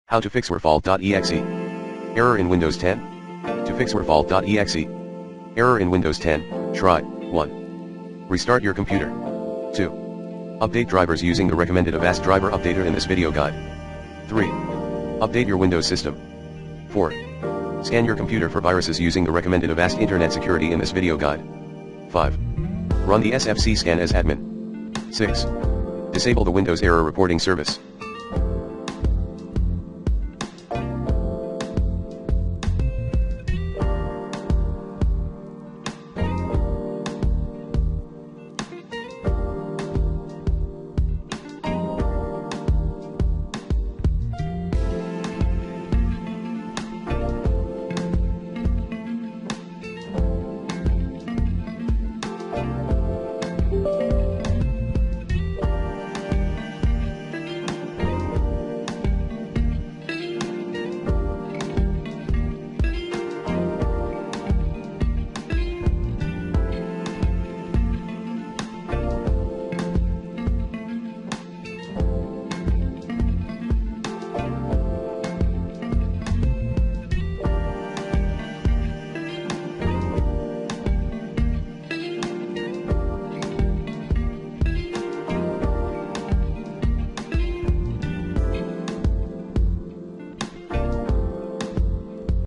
How to fix Werfault.exe. Error in Windows 10? To fix Werfault.exe. Error in Windows 10, try 1. Restart your computer. 2. Update drivers using the recommended Avast driver updater in this video guide. 3. Update your Windows system. 4. Scan your computer for viruses using the recommended Avast Internet Security in this video guide. 5. Run the SFC scan as admin. 6. Disable the Windows Error Reporting Service.